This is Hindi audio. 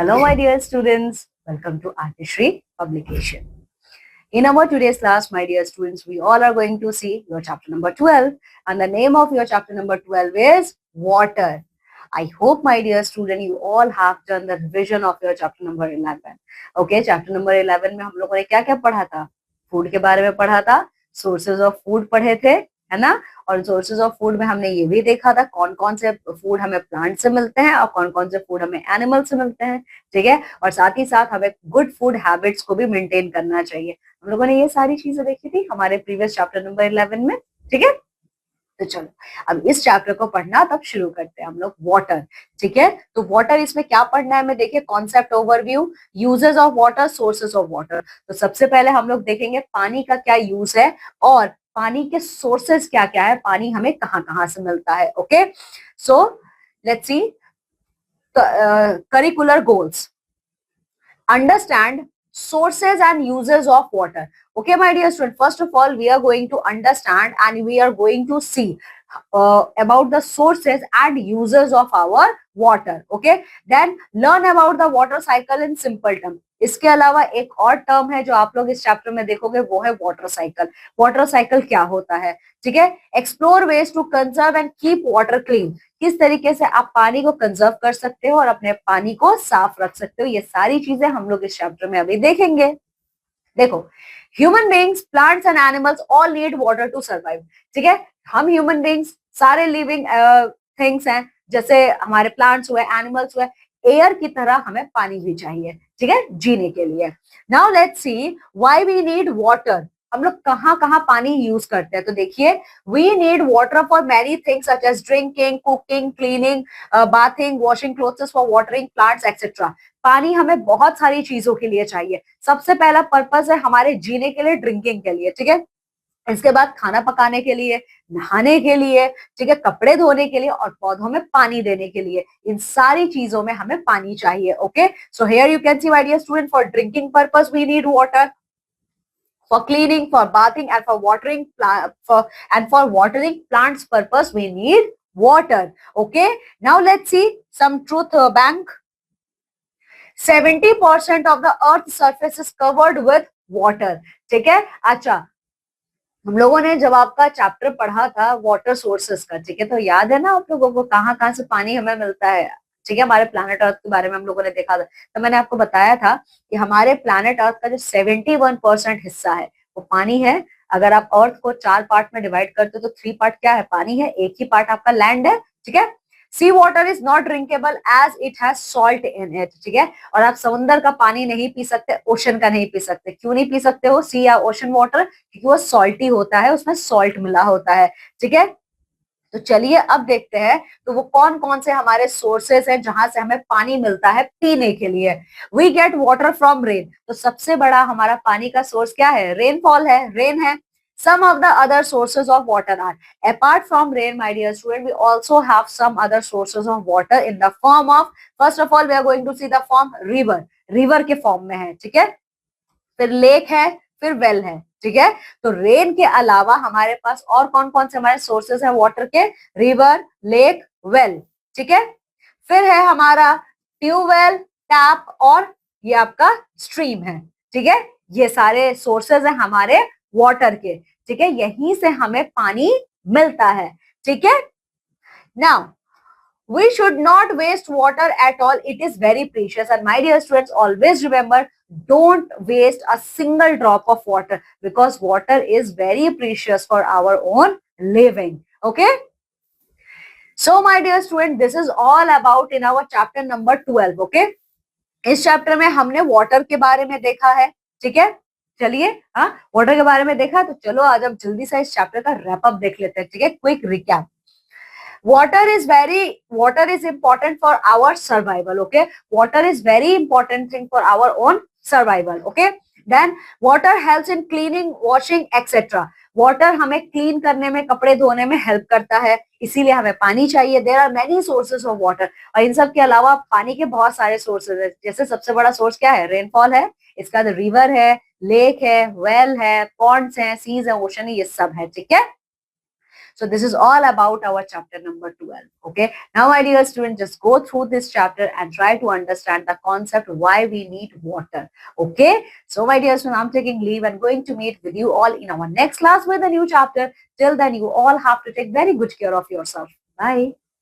Hello, my dear students. Welcome to Artistry Publication. In our today's class, my dear students, we all are going to see your chapter number 12. And the name of your chapter number 12 is Water. I hope, my dear student, you all have done the revision of your chapter number 11. Okay, chapter number 11 में हम लोगों ने क्या क्या पढ़ा था? फूड के बारे में पढ़ा था, सोर्सेज ऑफ फूड पढ़े थे, है ना? और सोर्सेज ऑफ फूड में हमने ये भी देखा था कौन कौन से फूड हमें प्लांट से मिलते हैं और कौन कौन से फूड हमें एनिमल से मिलते हैं, ठीक है? और साथ ही साथ हमें गुड फूड हैबिट्स को भी मेंटेन करना चाहिए। हम लोगों ने ये सारी चीजें देखी थी हमारे प्रीवियस चैप्टर नंबर 11 में, ठीक है? तो चलो अब इस चैप्टर को पढ़ना तब शुरू करते हैं हम लोग वाटर, ठीक है? तो वाटर इसमें क्या पढ़ना है हमें देखिए, concept overview, uses of water, sources of water. तो सबसे पहले हम लोग देखेंगे पानी का क्या यूज है और पानी के सोर्सेज क्या क्या है, पानी हमें कहाँ कहाँ से मिलता है। Okay, so let's see curricular goals, understand sources and uses of water. Okay, my dear student, first of all we are going to understand and we are going to see about the sources and uses of our water. Okay, then learn about the water cycle in simple term. इसके अलावा एक और टर्म है जो आप लोग इस चैप्टर में देखोगे, वो है वाटर साइकिल। वाटर साइकिल क्या होता है, ठीक है? Explore ways to conserve and keep water clean, किस तरीके से आप पानी को कंजर्व कर सकते हो और अपने पानी को साफ रख सकते हो, ये सारी चीजें हम लोग इस चैप्टर में अभी देखेंगे। देखो, human beings, plants and animals all need water to survive, ठीक है? हम ह्यूमन बींग्स सारे लिविंग थिंग्स हैं, जैसे हमारे प्लांट्स हुए, एनिमल्स हुए, एयर की तरह हमें पानी भी चाहिए, ठीक है, जीने के लिए। Now let's see why we need water. हम लोग कहाँ कहाँ पानी यूज करते हैं, तो देखिए, we need water for many things such as drinking, cooking, cleaning, bathing, washing clothes, for watering plants etcetera. पानी हमें बहुत सारी चीजों के लिए चाहिए। सबसे पहला पर्पस है हमारे जीने के लिए, ड्रिंकिंग के लिए, ठीक है? इसके बाद खाना पकाने के लिए, नहाने के लिए, ठीक है, कपड़े धोने के लिए और पौधों में पानी देने के लिए, इन सारी चीजों में हमें पानी चाहिए। Okay, so here you can see my dear student, for drinking purpose we need water, for cleaning, for bathing and for watering for watering plants purpose we need water. Okay, now let's see some truth bank. 70% of the earth surface is covered with water, ठीक है? अच्छा, हम लोगों ने जब आपका चैप्टर पढ़ा था वाटर सोर्सेस का, ठीक है, तो याद है ना आप लोगों को कहाँ कहाँ से पानी हमें मिलता है, ठीक है? हमारे प्लैनेट अर्थ के बारे में हम लोगों ने देखा था, तो मैंने आपको बताया था कि हमारे प्लैनेट अर्थ का जो 71% हिस्सा है वो पानी है। अगर आप अर्थ को 4 पार्ट में डिवाइड करते हो तो 3 पार्ट क्या है, पानी है, एक ही पार्ट आपका लैंड है, ठीक है? Sea water is not drinkable as it has salt in it, ठीक है? और आप समुद्र का पानी नहीं पी सकते, ओशन का नहीं पी सकते। क्यों नहीं पी सकते हो सी या ओशन वाटर? क्योंकि वो सॉल्टी होता है, उसमें सॉल्ट मिला होता है, ठीक है? तो चलिए अब देखते हैं तो वो कौन कौन से हमारे सोर्सेस हैं जहां से हमें पानी मिलता है पीने के लिए। We get water from rain, तो सबसे बड़ा हमारा पानी का सोर्स क्या है? रेनफॉल है, रेन है। Some of the other sources of water are, apart from rain, my dear student, we also have some other sources of water in the form of, first of all we are going to see the form river, river के फॉर्म में है, ठीक है? फिर लेक है, फिर वेल है, ठीक है? तो रेन के अलावा हमारे पास और कौन कौन से हमारे सोर्सेस है वाटर के? रिवर, लेक, वेल, ठीक है? फिर है हमारा ट्यूबवेल, टैप और ये आपका स्ट्रीम है, ठीक है? ये सारे सोर्सेस है हमारे वाटर के, ठीक है? यहीं से हमें पानी मिलता है, ठीक है? Now we should not waste water at all, it is very precious, and my dear students, always remember, don't waste a single drop of water because water is very precious for our own living. Okay, so my dear student, this is all about in our chapter number 12. Okay, इस चैप्टर में हमने वाटर के बारे में देखा है, ठीक है? चलिए, हाँ, वाटर के बारे में देखा, तो चलो आज हम जल्दी से इस चैप्टर का रैप अप देख लेते हैं, ठीक है? Quick recap. water is important for our survival. Okay, water is very important thing for our own survival. Okay, then water helps in cleaning, washing, etc. Water हमें क्लीन करने में, कपड़े धोने में हेल्प करता है, इसीलिए हमें पानी चाहिए। There are many sources of water, और इन सब के अलावा पानी के बहुत सारे सोर्सेज है। जैसे सबसे बड़ा सोर्स क्या है? रेनफॉल है, इसका रिवर है, लेक है, वेल है, पॉन्ड्स है, सीज है, ओशन है, ये सब है, ठीक है? So this is all about our chapter number 12. Okay. Now, my dear students, just go through this chapter and try to understand the concept why we need water. Okay. So, my dear students, I'm taking leave and going to meet with you all in our next class with a new chapter. Till then, you all have to take very good care of yourself. Bye.